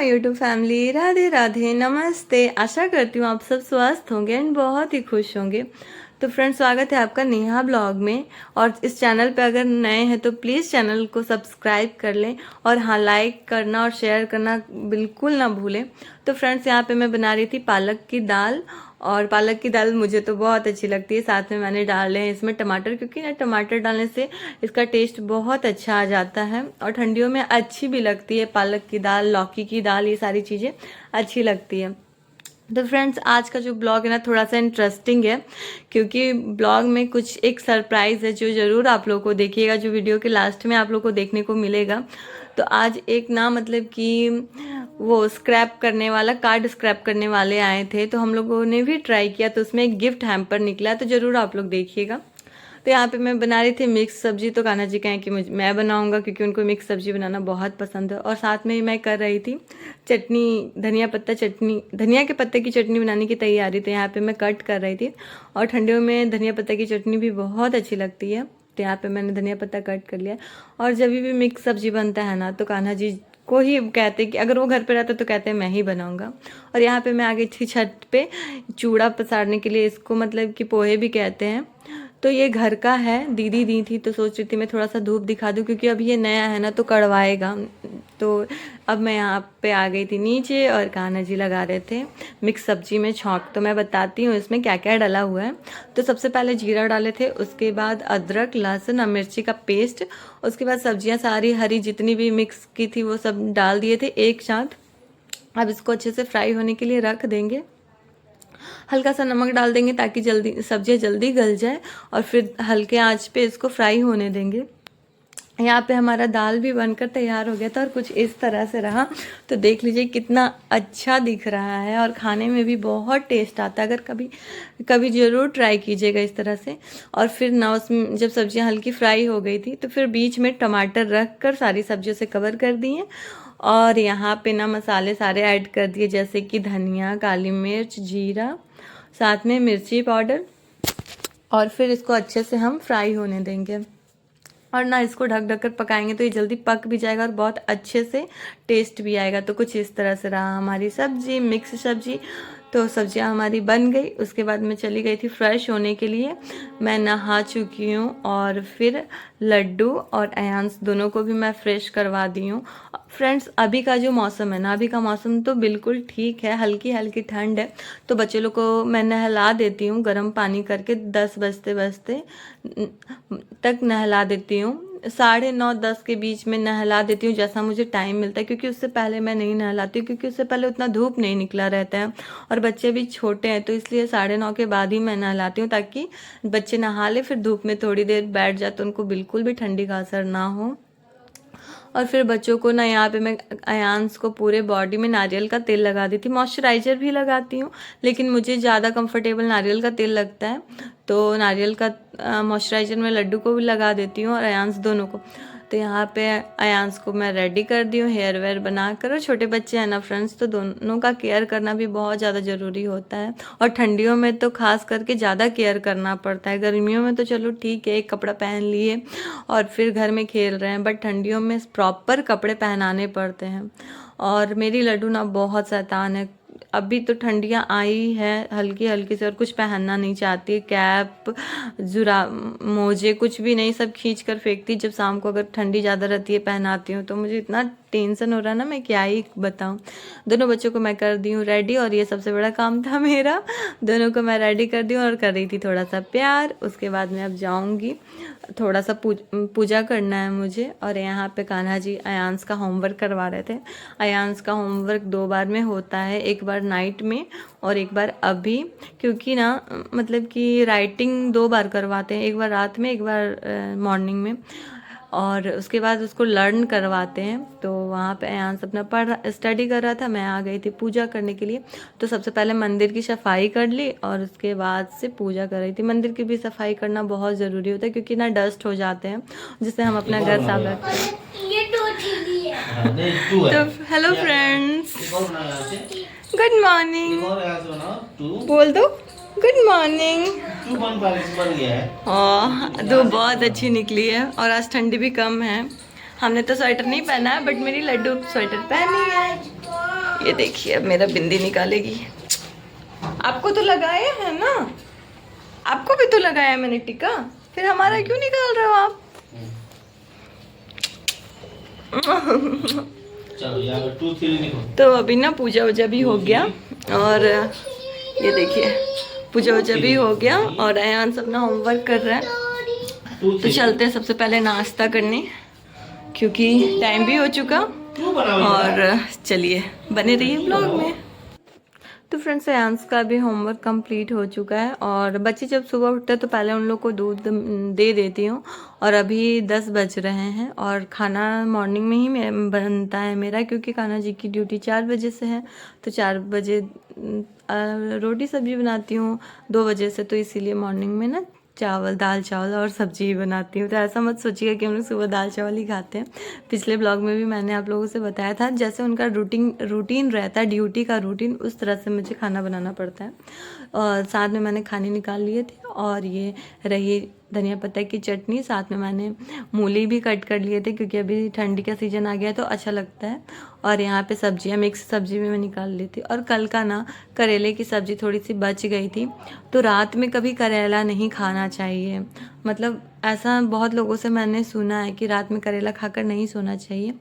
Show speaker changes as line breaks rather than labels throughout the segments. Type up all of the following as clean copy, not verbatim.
My YouTube family, Radhe Radhe, नमस्ते। आशा करती हूँ आप सब स्वस्थ होंगे एंड बहुत ही खुश होंगे। तो फ्रेंड्स, स्वागत है आपका नेहा ब्लॉग में। और इस चैनल पे अगर नए हैं तो प्लीज़ चैनल को सब्सक्राइब कर लें और हाँ, लाइक करना और शेयर करना बिल्कुल ना भूलें। तो फ्रेंड्स, यहाँ पे मैं बना रही थी पालक की दाल, और पालक की दाल मुझे तो बहुत अच्छी लगती है। साथ में मैंने डाले हैं इसमें टमाटर, क्योंकि ना टमाटर डालने से इसका टेस्ट बहुत अच्छा आ जाता है और ठंडियों में अच्छी भी लगती है। पालक की दाल, लौकी की दाल, ये सारी चीज़ें अच्छी लगती है। तो फ्रेंड्स, आज का जो ब्लॉग है ना, थोड़ा सा इंटरेस्टिंग है, क्योंकि ब्लॉग में कुछ एक सरप्राइज़ है जो ज़रूर आप लोगों को देखिएगा, जो वीडियो के लास्ट में आप लोगों को देखने को मिलेगा। तो आज एक ना, मतलब कि वो स्क्रैप करने वाला, कार्ड स्क्रैप करने वाले आए थे, तो हम लोगों ने भी ट्राई किया, तो उसमें एक गिफ्ट हैम्पर निकला, तो ज़रूर आप लोग देखिएगा। तो यहाँ पे मैं बना रही थी मिक्स सब्जी। तो कान्हा जी कहें कि मैं बनाऊंगा, क्योंकि उनको मिक्स सब्जी बनाना बहुत पसंद है। और साथ में मैं कर रही थी चटनी, धनिया पत्ता चटनी, धनिया के पत्ते की चटनी बनाने की तैयारी। तो यहाँ पे मैं कट कर रही थी, और ठंडियों में धनिया पत्ता की चटनी भी बहुत अच्छी लगती है। तो यहाँ पे मैंने धनिया पत्ता कट कर लिया। और जब भी मिक्स सब्जी बनता है ना, तो कान्हा जी को ही कहते कि अगर वो घर पे रहता तो कहते हैं मैं ही बनाऊंगा। और यहाँ पे मैं आ गई थी छत पे चूड़ा पसारने के लिए, इसको मतलब कि पोहे भी कहते हैं। तो ये घर का है, दीदी दी थी, तो सोच रही थी मैं थोड़ा सा धूप दिखा दूं, क्योंकि अभी ये नया है ना तो कड़वाएगा। तो अब मैं यहाँ पे आ गई थी नीचे, और कान्हा जी लगा रहे थे मिक्स सब्जी में छौंक। तो मैं बताती हूँ इसमें क्या क्या डला हुआ है। तो सबसे पहले जीरा डाले थे, उसके बाद अदरक, लहसुन और मिर्ची का पेस्ट, उसके बाद सब्जियाँ सारी हरी जितनी भी मिक्स की थी वो सब डाल दिए थे एक साथ। अब इसको अच्छे से फ्राई होने के लिए रख देंगे। हल्का सा नमक डाल देंगे ताकि जल्दी सब्जियाँ जल्दी गल जाए, और फिर हल्के आंच पे इसको फ्राई होने देंगे। यहाँ पे हमारा दाल भी बनकर तैयार हो गया था, और कुछ इस तरह से रहा। तो देख लीजिए कितना अच्छा दिख रहा है, और खाने में भी बहुत टेस्ट आता है। अगर कभी कभी ज़रूर ट्राई कीजिएगा इस तरह से। और फिर ना उसमें जब सब्जियाँ हल्की फ्राई हो गई थी, तो फिर बीच में टमाटर रख कर सारी सब्जियों से कवर कर दिए। और यहाँ पे ना मसाले सारे ऐड कर दिए, जैसे कि धनिया, काली मिर्च, जीरा, साथ में मिर्ची पाउडर। और फिर इसको अच्छे से हम फ्राई होने देंगे, और ना इसको ढक ढक कर पकाएंगे तो ये जल्दी पक भी जाएगा और बहुत अच्छे से टेस्ट भी आएगा। तो कुछ इस तरह से रहा हमारी सब्जी, मिक्स सब्जी। तो सब्जियां हमारी बन गई। उसके बाद मैं चली गई थी फ्रेश होने के लिए। मैं नहा चुकी हूँ, और फिर लड्डू और अयांश दोनों को भी मैं फ्रेश करवा दी हूँ। फ्रेंड्स, अभी का जो मौसम है ना, अभी का मौसम तो बिल्कुल ठीक है, हल्की हल्की ठंड है। तो बच्चे लोग को मैं नहला देती हूँ गर्म पानी करके, 10 बजते बजते तक नहला देती हूँ। 9:30 10 के बीच में नहला देती हूँ, जैसा मुझे टाइम मिलता है, क्योंकि उससे पहले मैं नहीं नहलाती हूँ, क्योंकि उससे पहले उतना धूप नहीं निकला रहता है, और बच्चे भी छोटे हैं। तो इसलिए 9:30 के बाद ही मैं नहलाती हूँ, ताकि बच्चे नहा ले, फिर धूप में थोड़ी देर बैठ जाए तो उनको बिल्कुल भी ठंडी का असर ना हो। और फिर बच्चों को ना, यहाँ पे मैं अयांश को पूरे बॉडी में नारियल का तेल लगा दी थी। मॉइस्चराइज़र भी लगाती हूँ, लेकिन मुझे ज़्यादा कंफर्टेबल नारियल का तेल लगता है। तो नारियल का मॉइस्चराइज़र मैं लड्डू को भी लगा देती हूँ और अयांश दोनों को। तो यहाँ पे अयांश को मैं रेडी कर दी हूँ हेयर वेयर बनाकर। और छोटे बच्चे हैं ना फ्रेंड्स, तो दोनों का केयर करना भी बहुत ज़्यादा ज़रूरी होता है। और ठंडियों में तो खास करके ज़्यादा केयर करना पड़ता है। गर्मियों में तो चलो ठीक है, एक कपड़ा पहन लिए और फिर घर में खेल रहे हैं, बट ठंडियों में प्रॉपर कपड़े पहनाने पड़ते हैं। और मेरी लड्डू ना बहुत शैतान है। अभी तो ठंडियाँ आई है हल्की हल्की से, और कुछ पहनना नहीं चाहती है। कैप, जुरा, मोजे कुछ भी नहीं, सब खींच कर फेंकती। जब शाम को अगर ठंडी ज़्यादा रहती है पहनाती हूँ, तो मुझे इतना टेंशन हो रहा है ना, मैं क्या ही बताऊँ। दोनों बच्चों को मैं कर दी हूँ रेडी, और ये सबसे बड़ा काम था मेरा। दोनों को मैं रेडी कर दी हूँ, और कर रही थी थोड़ा सा प्यार। उसके बाद मैं अब जाऊँगी, थोड़ा सा पूजा करना है मुझे। और यहाँ पे कान्हा जी अयांश का होमवर्क करवा रहे थे। अयांश का होमवर्क 2 बार में होता है, एक बार नाइट में और एक बार अभी, क्योंकि ना मतलब कि राइटिंग 2 बार करवाते हैं, एक बार रात में, एक बार मॉर्निंग में। और उसके बाद उसको लर्न करवाते हैं। तो वहाँ पे अयांश अपना स्टडी कर रहा था, मैं आ गई थी पूजा करने के लिए। तो सबसे पहले मंदिर की सफाई कर ली, और उसके बाद से पूजा कर रही थी। मंदिर की भी सफाई करना बहुत ज़रूरी होता है, क्योंकि ना डस्ट हो जाते हैं, जिससे हम अपना घर साफ रखते हैं। तो हेलो फ्रेंड्स, गुड मॉर्निंग बोल दो। Good morning. धूप बहुत अच्छी निकली है, और आज ठंडी भी कम है। हमने तो स्वेटर नहीं पहना है, बट मेरी लड्डू स्वेटर पहनी है। ये देखिए अब मेरा बिंदी निकालेगी। आपको तो लगाया है ना, आपको भी तो लगाया मैंने टीका, फिर हमारा क्यों निकाल रहे हो आप? तो अभी ना पूजा वूजा भी हो गया और ये देखिए पूजा वूजा भी हो गया और अयान अपना होमवर्क कर रहा है। तो चलते हैं सबसे पहले नाश्ता करने क्योंकि टाइम भी हो चुका। और चलिए बने रहिए ब्लॉग में। तो फ्रेंड्स अयांश का भी होमवर्क कंप्लीट हो चुका है और बच्चे जब सुबह उठते हैं तो पहले उन लोग को दूध दे देती हूँ। और अभी 10 बज रहे हैं और खाना मॉर्निंग में ही बनता है मेरा, क्योंकि कान्हा जी की ड्यूटी 4 बजे से है। तो 4 बजे रोटी सब्जी बनाती हूँ, 2 बजे से, तो इसीलिए मॉर्निंग में ना चावल, दाल चावल और सब्जी ही बनाती हूँ। तो ऐसा मत सोचिएगा कि हम लोग सुबह दाल चावल ही खाते हैं। पिछले ब्लॉग में भी मैंने आप लोगों से बताया था, जैसे उनका रूटीन रहता है, ड्यूटी का रूटीन, उस तरह से मुझे खाना बनाना पड़ता है। और साथ में मैंने खाने निकाल लिए थे और ये रही धनिया पत्ता की चटनी, साथ में मैंने मूली भी कट कर लिए थे क्योंकि अभी ठंडी का सीज़न आ गया तो अच्छा लगता है। और यहाँ पे सब्जियाँ, मिक्स सब्जी भी मैं निकाल ली थी। और कल का ना करेले की सब्ज़ी थोड़ी सी बच गई थी, तो रात में कभी करेला नहीं खाना चाहिए। मतलब ऐसा बहुत लोगों से मैंने सुना है कि रात में करेला खाकर नहीं सोना चाहिए।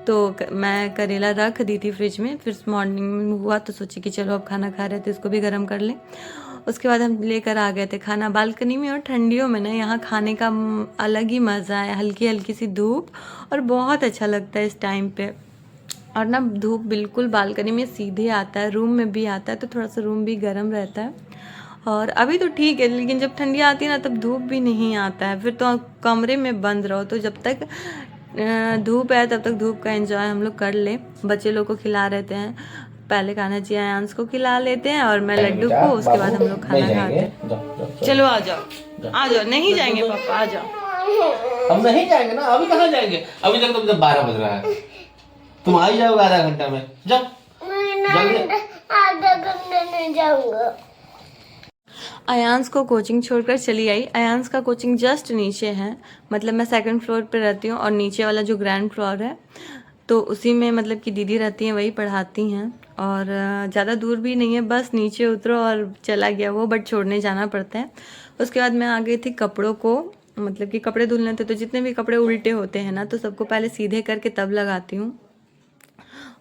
तो मैं करेला रख दी थी फ्रिज में, फिर मॉर्निंग में हुआ तो सोची कि चलो अब खाना खा रहे थे इसको भी गर्म कर लें। उसके बाद हम लेकर आ गए थे खाना बालकनी में। और ठंडियों में ना यहाँ खाने का अलग ही मज़ा है, हल्की हल्की सी धूप और बहुत अच्छा लगता है इस टाइम पे। और ना धूप बिल्कुल बालकनी में सीधे आता है, रूम में भी आता है, तो थोड़ा सा रूम भी गर्म रहता है। और अभी तो ठीक है, लेकिन जब ठंडी आती है ना तब धूप भी नहीं आता है, फिर तो कमरे में बंद रहो। तो जब तक धूप है तब तक धूप का एंजॉय हम लोग कर ले। बच्चे लोग को खिला रहते हैं, पहले कान्हा जी अयांश को खिला लेते हैं और मैं लड्डू को, उसके बाद हम लोग खाना खाते हैं। चलो आ जाओ आ जाओ। नहीं जाएंगे पापा, आ जाओ।
हम नहीं जाएंगे ना, अभी कहाँ जाएंगे, अभी तक तो 12 बज रहा है। तुम आ ही जाओगे आधा घंटा में, जाओ जल्दी।
आधा घंटा नहीं जाऊंगा।
अयांश को कोचिंग छोड़कर चली आई। अयांश का कोचिंग जस्ट नीचे है, मतलब मैं 2nd फ्लोर पे रहती हूँ और नीचे वाला जो ग्राउंड फ्लोर है तो उसी में मतलब कि दीदी रहती हैं, वही पढ़ाती हैं। और ज़्यादा दूर भी नहीं है, बस नीचे उतरो और चला गया वो, बट छोड़ने जाना पड़ता है। उसके बाद मैं आ गई थी कपड़ों को, मतलब कि कपड़े धुलने थे, तो जितने भी कपड़े उल्टे होते हैं ना तो सबको पहले सीधे करके तब लगाती हूँ।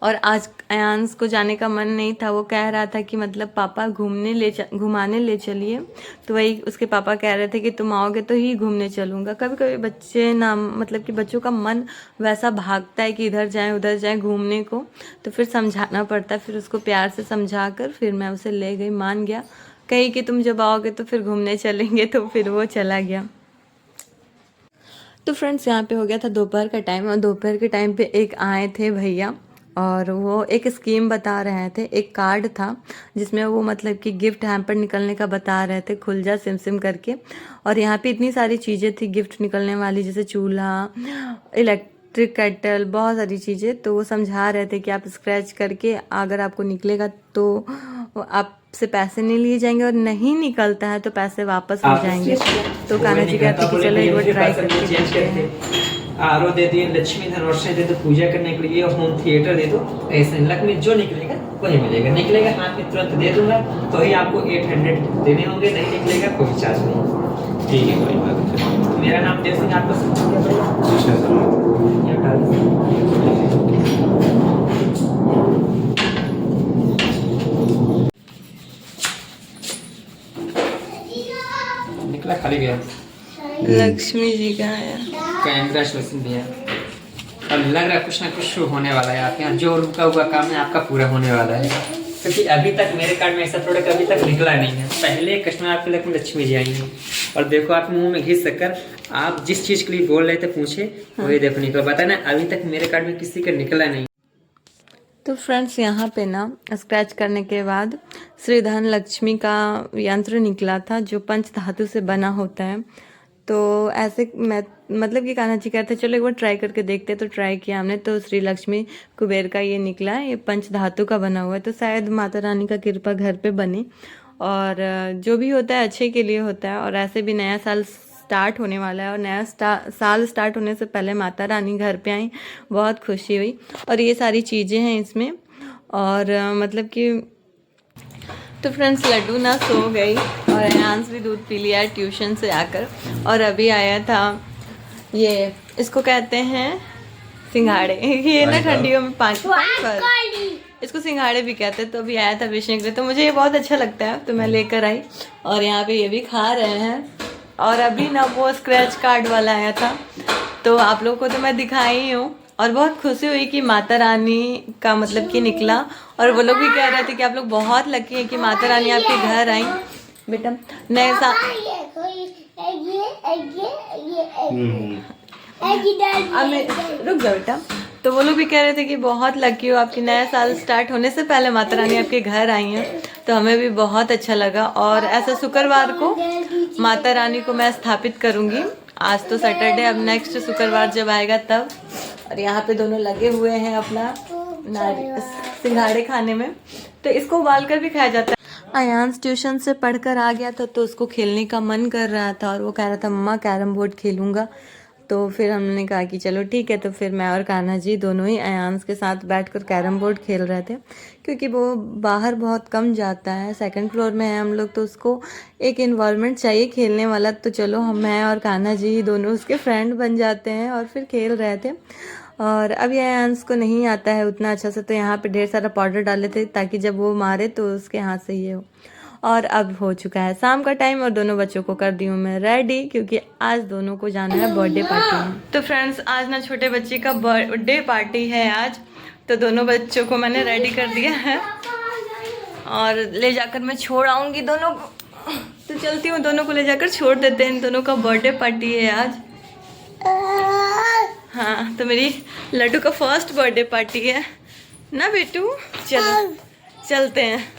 और आज अयांश को जाने का मन नहीं था, वो कह रहा था कि मतलब पापा घुमाने ले चलिए। तो वही उसके पापा कह रहे थे कि तुम आओगे तो ही घूमने चलूँगा। कभी कभी बच्चे ना, मतलब कि बच्चों का मन वैसा भागता है कि इधर जाएं उधर जाएं घूमने को, तो फिर समझाना पड़ता है। फिर उसको प्यार से समझा कर फिर मैं उसे ले गई, मान गया। कही कि तुम जब आओगे तो फिर घूमने चलेंगे, तो फिर वो चला गया। तो फ्रेंड्स यहाँ पे हो गया था दोपहर का टाइम, और दोपहर के टाइम पे एक आए थे भैया और वो एक स्कीम बता रहे थे। एक कार्ड था जिसमें वो मतलब कि गिफ्ट हैम्पर निकलने का बता रहे थे, खुल जा सिम सिम करके। और यहाँ पे इतनी सारी चीज़ें थी गिफ्ट निकलने वाली, जैसे चूल्हा, इलेक्ट्रिक केटल, बहुत सारी चीज़ें। तो वो समझा रहे थे कि आप स्क्रैच करके अगर आपको निकलेगा तो आपसे पैसे नहीं लिए जाएंगे, और नहीं निकलता है तो पैसे वापस हो जाएंगे। तो कान्हा जी कहते कि चलो एक बार ट्राई करके देखते हैं।
आरो दे दिए, लक्ष्मी धनुष दे दो पूजा करने के लिए, होम थिएटर दे दो। ऐसे लक में जो निकलेगा वही मिलेगा, निकलेगा हाथ में तुरंत दे दूंगा, तो ही आपको 800 देने होंगे, नहीं निकलेगा कोई चार्ज नहीं।
ठीक है, कोई बात नहीं।
मेरा नाम देव सिंह, आपका निकला खाली गया।
लक्ष्मी जी का आया।
कंग्रेचुलेशन भैया, और लग रहा है कुछ ना कुछ होने वाला है आपके यहाँ, जो रुका हुआ काम है आपका पूरा होने वाला है। क्योंकि अभी तक मेरे कार्ड में ऐसा प्रोडक्ट अभी तक निकला नहीं है। पहले कस्टमर आपके लक में लक्ष्मी जी आई हैं, और देखो आप मुंह में घिस कर आप जिस चीज़ के लिए बोल रहे थे पूछे, वही देखो निकला। पता ना अभी तक मेरे कार्ड में किसी का निकला नहीं।
तो फ्रेंड्स यहाँ पे ना स्क्रैच करने के बाद श्री धन लक्ष्मी का यंत्र निकला था जो पंच धातु से बना होता है। तो ऐसे मैं मतलब कि कान्हा जी कहते चलो एक बार ट्राई करके देखते, तो ट्राई किया हमने, तो श्री लक्ष्मी कुबेर का ये निकला है। ये पंच धातु का बना हुआ है, तो शायद माता रानी का कृपा घर पे बने, और जो भी होता है अच्छे के लिए होता है। और ऐसे भी नया साल स्टार्ट होने वाला है, और नया साल स्टार्ट होने से पहले माता रानी घर पे आई, बहुत खुशी हुई। और ये सारी चीज़ें हैं इसमें, और मतलब कि तो फ्रेंड्स लड्डू ना सो गई और अयांश भी दूध पी लिया ट्यूशन से आकर। और अभी आया था ये, इसको कहते हैं सिंघाड़े, ये ना ठंडियों में पाँच इसको सिंघाड़े भी कहते हैं। तो अभी आया था बेचने के लिए, तो मुझे ये बहुत अच्छा लगता है तो मैं लेकर आई और यहाँ पे ये भी खा रहे हैं। और अभी ना वो स्क्रैच कार्ड वाला आया था तो आप लोगों को तो मैं दिखाई हूँ और बहुत खुशी हुई कि माता रानी का मतलब कि निकला। और वो लोग भी कह रहे थे कि आप लोग बहुत लकी हैं कि माता रानी आपके घर आई। बेटा नए साल अब रुक जाओ बेटा। तो वो लोग भी कह रहे थे कि बहुत लकी हो, आपकी नया साल स्टार्ट होने से पहले माता रानी आपके घर आई हैं। तो हमें भी बहुत अच्छा लगा। और ऐसा शुक्रवार को माता रानी को मैं स्थापित करूंगी। आज तो सैटरडे, अब नेक्स्ट शुक्रवार जब आएगा तब। और यहाँ पे दोनों लगे हुए हैं अपना सिंघाड़े खाने में। तो इसको उबाल कर भी खाया जाता है। अयांश ट्यूशन से पढ़कर आ गया था तो उसको खेलने का मन कर रहा था और वो कह रहा था मम्मा कैरम बोर्ड खेलूंगा। तो फिर हमने कहा कि चलो ठीक है। तो फिर मैं और कान्हा जी दोनों ही अयांश के साथ बैठकर कैरम बोर्ड खेल रहे थे, क्योंकि वो बाहर बहुत कम जाता है, सेकंड फ्लोर में है हम लोग, तो उसको एक इन्वायरमेंट चाहिए खेलने वाला। तो चलो मैं और कान्हा जी दोनों उसके फ्रेंड बन जाते हैं और फिर खेल रहे थे। और अभी अयांश को नहीं आता है उतना अच्छा से, तो यहाँ पे ढेर सारा पाउडर डाले थे ताकि जब वो मारे तो उसके हाथ से ये हो। और अब हो चुका है शाम का टाइम और दोनों बच्चों को कर दी हूँ मैं रेडी, क्योंकि आज दोनों को जाना है बर्थडे पार्टी में। तो फ्रेंड्स आज ना छोटे बच्चे का बर्थडे पार्टी है आज, तो दोनों बच्चों को मैंने रेडी कर दिया है और ले जाकर मैं छोड़ आऊँगी दोनों को। तो चलती हूँ, दोनों को ले जाकर छोड़ देते हैं। इन दोनों का बर्थडे पार्टी है आज। हाँ तो मेरी लड्डू का फर्स्ट बर्थडे पार्टी है ना बेटू। चलो चलते हैं।